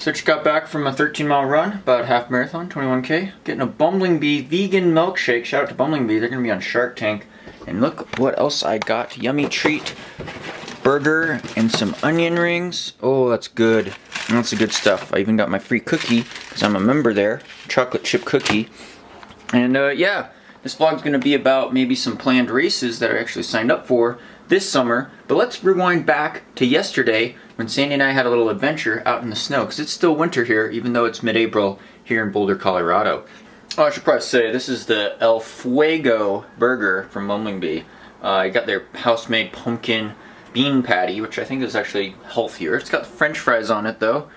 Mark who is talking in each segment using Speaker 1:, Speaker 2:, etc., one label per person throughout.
Speaker 1: So just got back from a 13-mile run, about half marathon, 21K. Getting a Bumbling Bee vegan milkshake. Shout out to Bumbling Bee, they're gonna be on Shark Tank. And look what else I got. Yummy treat, burger, and some onion rings. Oh, that's good. That's the good stuff. I even got my free cookie, because I'm a member there. Chocolate chip cookie. And yeah, this vlog's gonna be about maybe some planned races that I actually signed up for this summer. But let's rewind back to yesterday when Sandy and I had a little adventure out in the snow, because it's still winter here, even though it's mid-April here in Boulder, Colorado. Oh, I should probably say, this is the El Fuego burger from Bumbling Bee. I got their house-made pumpkin bean patty, which I think is actually healthier. It's got French fries on it, though.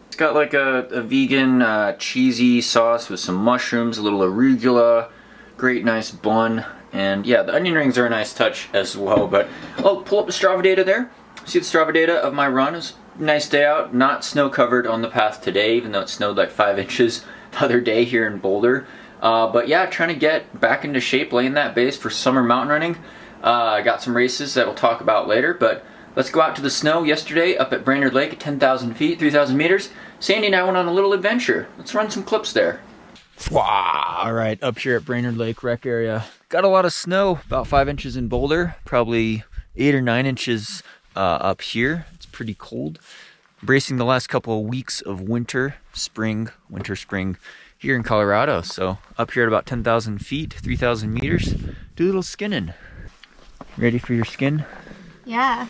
Speaker 1: It's got like a vegan cheesy sauce with some mushrooms, a little arugula, great nice bun, and yeah, the onion rings are a nice touch as well. But I'll pull up the Strava data there. See the Strava data of my run. It was a nice day out, not snow covered on the path today, even though it snowed like 5 inches the other day here in Boulder. But yeah, trying to get back into shape, laying that base for summer mountain running. I got some races that we'll talk about later, but let's go out to the snow yesterday up at Brainerd Lake at 10,000 feet, 3,000 meters. Sandy and I went on a little adventure. Let's run some clips there. Wow, all right, up here at Brainerd Lake rec area. Got a lot of snow, about 5 inches in Boulder, probably 8 or 9 inches up here. It's pretty cold. Bracing the last couple of weeks of winter, spring here in Colorado. So up here at about 10,000 feet, 3,000 meters, do a little skinning. Ready for your skin?
Speaker 2: Yeah.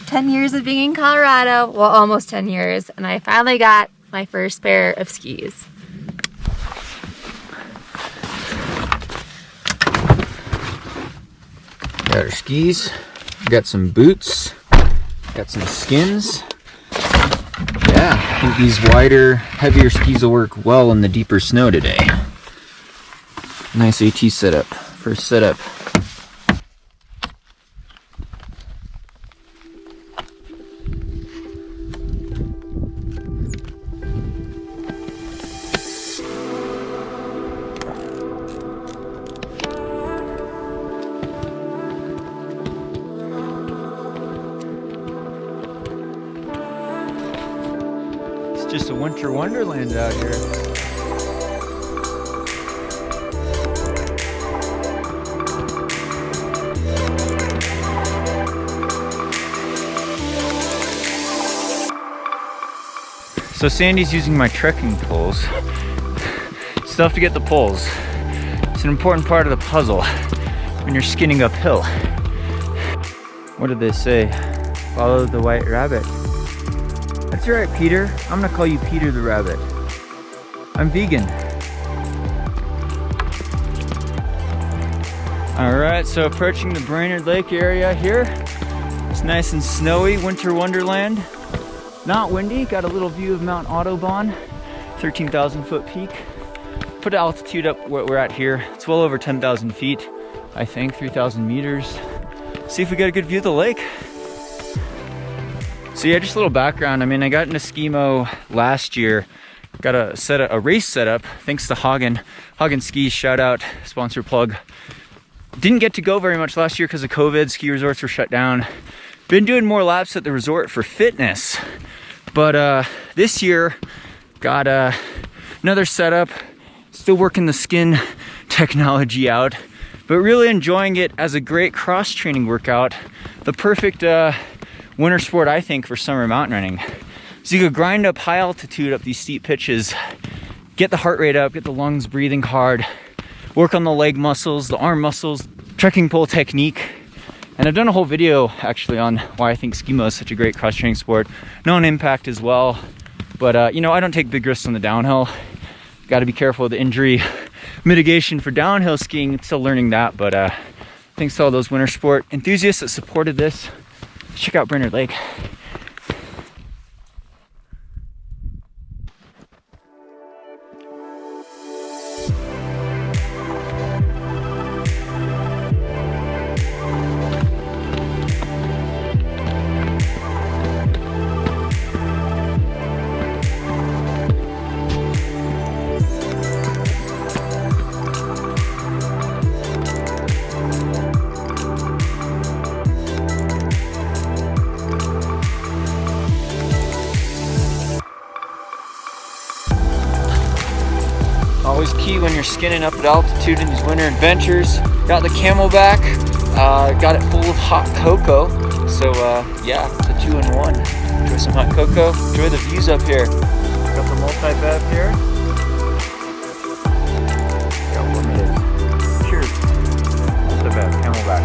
Speaker 2: 10 years of being in Colorado, well, almost 10 years, and I finally got my first pair of skis.
Speaker 1: Got our skis, got some boots, got some skins. Yeah, I think these wider, heavier skis will work well in the deeper snow today. Nice AT setup, first setup. Just a winter wonderland out here. So Sandy's using my trekking poles. Still have to get the poles. It's an important part of the puzzle when you're skinning uphill. What did they say? Follow the white rabbit. That's right, Peter. I'm gonna call you Peter the Rabbit. I'm vegan. All right, so approaching the Brainerd Lake area here. It's nice and snowy, winter wonderland. Not windy, got a little view of Mount Audubon, 13,000 foot peak. Put altitude up where we're at here. It's well over 10,000 feet, I think, 3,000 meters. See if we get a good view of the lake. So yeah, just a little background. I mean, I got into skimo last year. Got a race setup thanks to Hagen Skis. Shout out, sponsor plug. Didn't get to go very much last year because of COVID. Ski resorts were shut down. Been doing more laps at the resort for fitness. But this year, got another setup. Still working the skin technology out, but really enjoying it as a great cross-training workout. The perfect winter sport, I think, for summer mountain running. So you could grind up high altitude up these steep pitches, get the heart rate up, get the lungs breathing hard, work on the leg muscles, the arm muscles, trekking pole technique. And I've done a whole video actually on why I think skimo is such a great cross-training sport. Known impact as well. But you know, I don't take big risks on the downhill. Got to be careful of the injury mitigation for downhill skiing. Still learning that, but thanks to all those winter sport enthusiasts that supported this. Check out Brainerd Lake. when you're skinning up at altitude in these winter adventures. Got the Camelback, got it full of hot cocoa. So yeah, it's a 2-in-1. Enjoy some hot cocoa, enjoy the views up here. Got the multi-bev here. Got one minute. Cheers. Multi-bev, Camelback.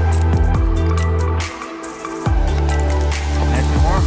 Speaker 1: Nice and warm.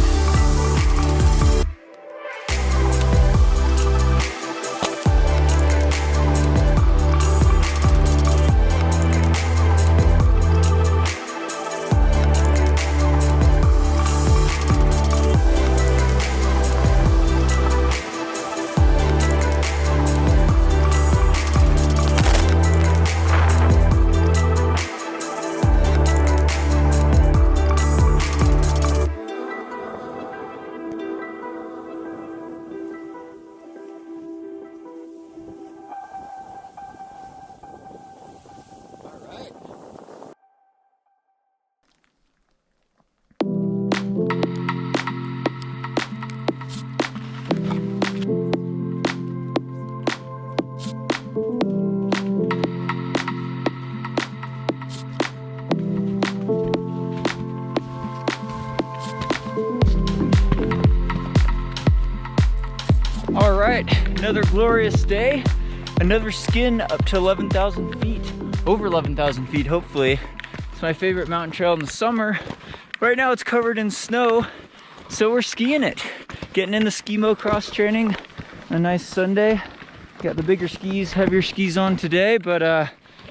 Speaker 1: All right, another glorious day, another skin up to 11,000 feet, over 11,000 feet hopefully. It's my favorite mountain trail in the summer. Right now it's covered in snow, so we're skiing it. Getting in the ski-mo cross training, a nice Sunday. Got the bigger skis, heavier skis on today, but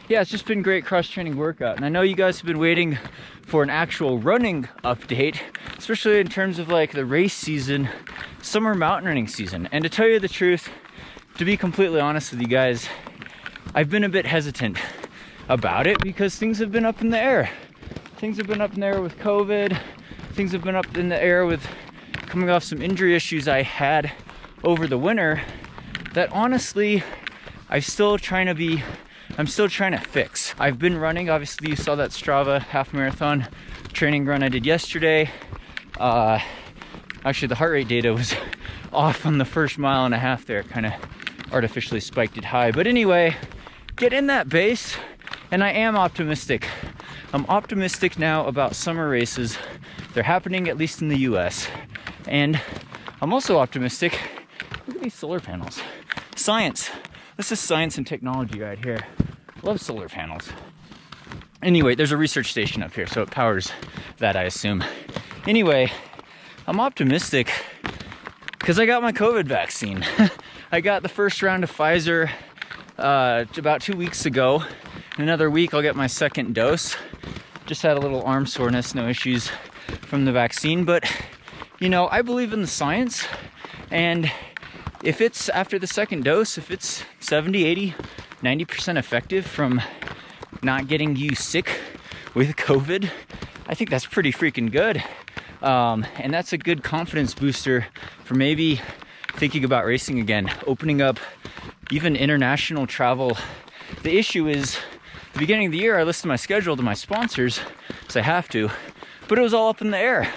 Speaker 1: yeah, it's just been great cross training workout. And I know you guys have been waiting for an actual running update, especially in terms of like the race season, summer mountaineering season. And to tell you the truth, to be completely honest with you guys, I've been a bit hesitant about it because things have been up in the air. Things have been up in the air with COVID. Things have been up in the air with coming off some injury issues I had over the winter that honestly, I'm still trying to fix. I've been running, obviously you saw that Strava half marathon training run I did yesterday. Actually the heart rate data was off on the first mile and a half there, kind of artificially spiked it high. But anyway, get in that base, and I am optimistic. I'm optimistic now about summer races. They're happening at least in the US. And I'm also optimistic. Look at these solar panels. Science. This is science and technology right here. Love solar panels. Anyway, there's a research station up here, so it powers that, I assume. Anyway, I'm optimistic because I got my COVID vaccine. I got the first round of Pfizer about 2 weeks ago. In another week, I'll get my second dose. Just had a little arm soreness, no issues from the vaccine. But, you know, I believe in the science. And if it's after the second dose, if it's 70, 80, 90% effective from not getting you sick with COVID, I think that's pretty freaking good. And that's a good confidence booster for maybe thinking about racing again, opening up even international travel. The issue is, at the beginning of the year, I listed my schedule to my sponsors, because I have to, but it was all up in the air.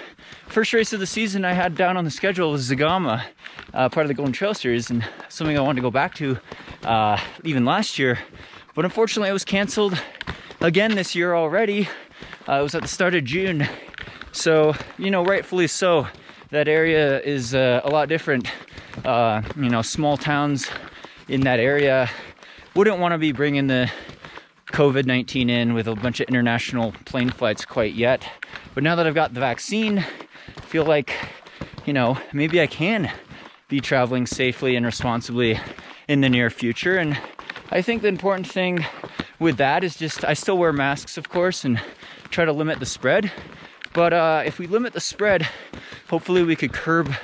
Speaker 1: First race of the season I had down on the schedule was Zagama, part of the Golden Trail Series, and something I wanted to go back to even last year. But unfortunately, it was canceled again this year already. It was at the start of June. So, you know, rightfully so. That area is a lot different. You know, small towns in that area wouldn't want to be bringing the COVID-19 in with a bunch of international plane flights quite yet. But now that I've got the vaccine, I feel like, you know, maybe I can be traveling safely and responsibly in the near future. And I think the important thing with that is just, I still wear masks, of course, and try to limit the spread. But if we limit the spread, hopefully we could curb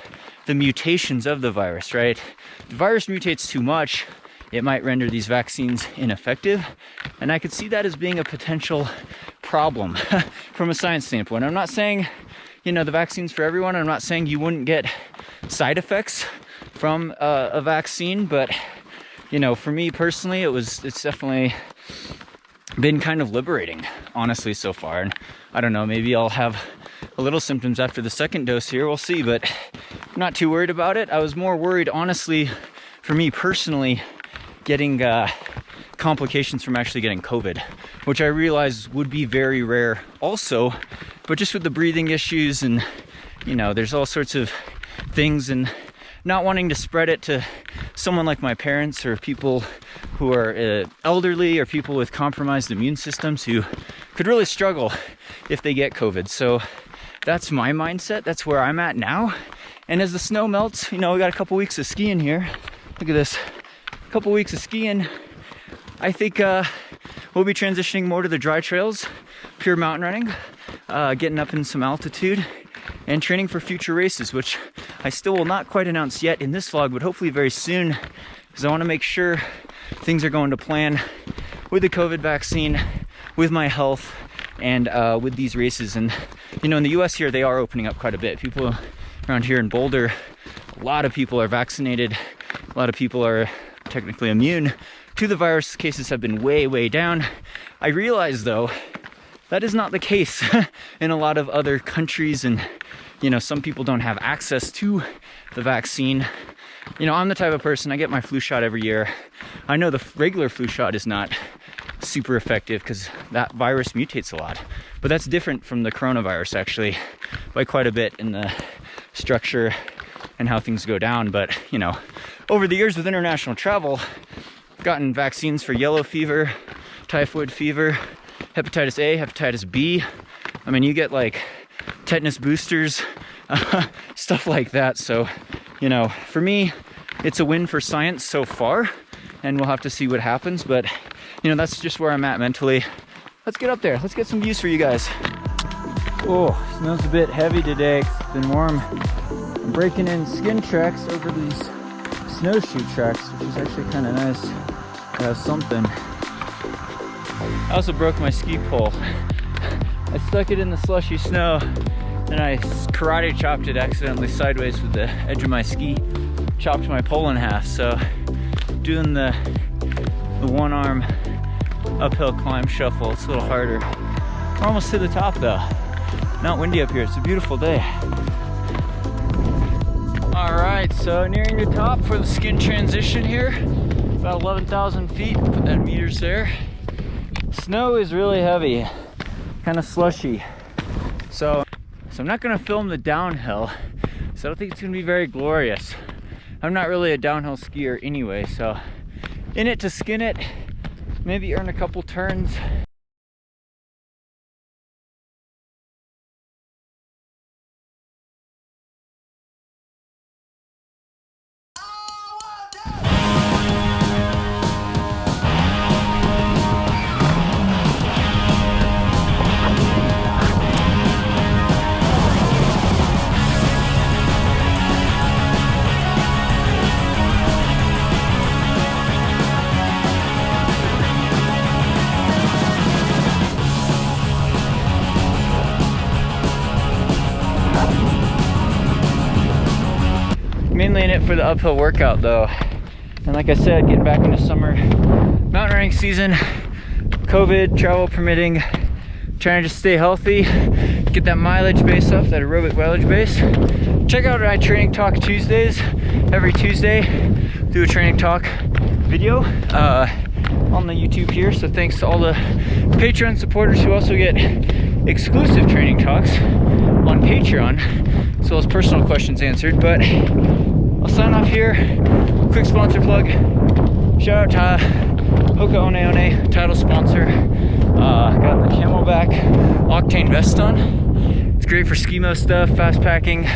Speaker 1: the mutations of the virus, right? If the virus mutates too much, it might render these vaccines ineffective. And I could see that as being a potential problem from a science standpoint. I'm not saying, you know, the vaccine's for everyone. I'm not saying you wouldn't get side effects from a vaccine, but, you know, for me personally, it's definitely been kind of liberating, honestly, so far. And I don't know, maybe I'll have a little symptoms after the second dose here, we'll see, but I'm not too worried about it. I was more worried, honestly, for me personally, getting complications from actually getting COVID, which I realize would be very rare also, but just with the breathing issues and, you know, there's all sorts of things, and not wanting to spread it to someone like my parents or people who are elderly or people with compromised immune systems who could really struggle if they get COVID. So that's my mindset. That's where I'm at now. And as the snow melts, you know, we got a couple weeks of skiing here. Look at this, a couple weeks of skiing. I think we'll be transitioning more to the dry trails, pure mountain running, getting up in some altitude, and training for future races, which I still will not quite announce yet in this vlog, but hopefully very soon, because I want to make sure things are going to plan with the COVID vaccine, with my health, and with these races. And you know, in the US here, they are opening up quite a bit. People around here in Boulder, a lot of people are vaccinated, a lot of people are technically immune to the virus. Cases have been way down. I realize though, that is not the case in a lot of other countries, and you know, some people don't have access to the vaccine. You know, I'm the type of person, I get my flu shot every year. I know the regular flu shot is not super effective because that virus mutates a lot, but that's different from the coronavirus actually by quite a bit in the structure and how things go down. But you know, over the years with international travel, I've gotten vaccines for yellow fever, typhoid fever, hepatitis A, hepatitis B. I mean, you get like tetanus boosters, stuff like that. So, you know, for me, it's a win for science so far, and we'll have to see what happens. But, you know, that's just where I'm at mentally. Let's get up there. Let's get some views for you guys. Oh, snow's a bit heavy today. It's been warm. I'm breaking in skin tracks over these snowshoe tracks, which is actually kind of nice to have something. I also broke my ski pole. I stuck it in the slushy snow, and I karate chopped it accidentally sideways with the edge of my ski. Chopped my pole in half, so doing the one arm uphill climb shuffle, it's a little harder. We're almost to the top though. Not windy up here, it's a beautiful day. All right, so nearing the top for the skin transition here. About 11,000 feet, put that in meters there. Snow is really heavy, kind of slushy. So I'm not gonna film the downhill, so I don't think it's gonna be very glorious. I'm not really a downhill skier anyway, so in it to skin it, maybe earn a couple turns. Mainly in it for the uphill workout though. And like I said, getting back into summer mountain running season, COVID, travel permitting, trying to just stay healthy, get that mileage base up, that aerobic mileage base. Check out our Training Talk Tuesdays. Every Tuesday, do a Training Talk video on the YouTube here. So thanks to all the Patreon supporters who also get exclusive training talks on Patreon, as well as personal questions answered. But I'll sign off here. Quick sponsor plug. Shout out to Hoka One One, title sponsor. Got the Camelback Octane vest on. It's great for skimo stuff, fast packing.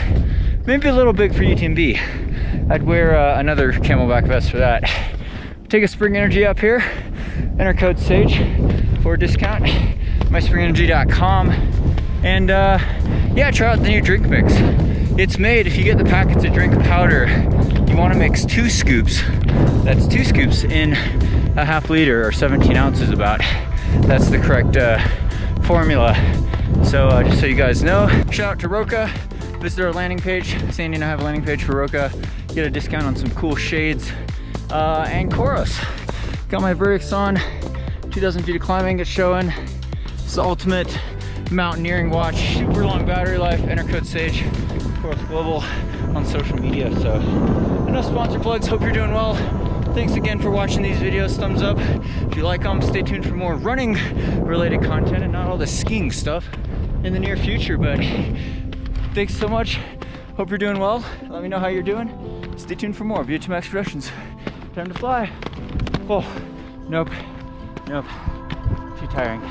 Speaker 1: Maybe a little big for UTMB. I'd wear another Camelback vest for that. Take a Spring Energy up here. Enter code SAGE for a discount. myspringenergy.com. And yeah, try out the new drink mix. It's made, if you get the packets of drink powder, you want to mix 2 scoops. That's 2 scoops in a half liter, or 17 ounces about. That's the correct formula. So just so you guys know, shout out to Roka. Visit our landing page. Sandy and I have a landing page for Roka. Get a discount on some cool shades. And Koros. Got my Verix on. 2,000 feet of climbing, it's showing. It's the ultimate mountaineering watch. Super long battery life. Enter code SAGE. Koros Global on social media. So, no sponsor plugs. Hope you're doing well. Thanks again for watching these videos. Thumbs up if you like them. Stay tuned for more running related content and not all the skiing stuff in the near future. But thanks so much. Hope you're doing well. Let me know how you're doing. Stay tuned for more VO2max Productions. Time to fly. Oh, nope. Too tiring.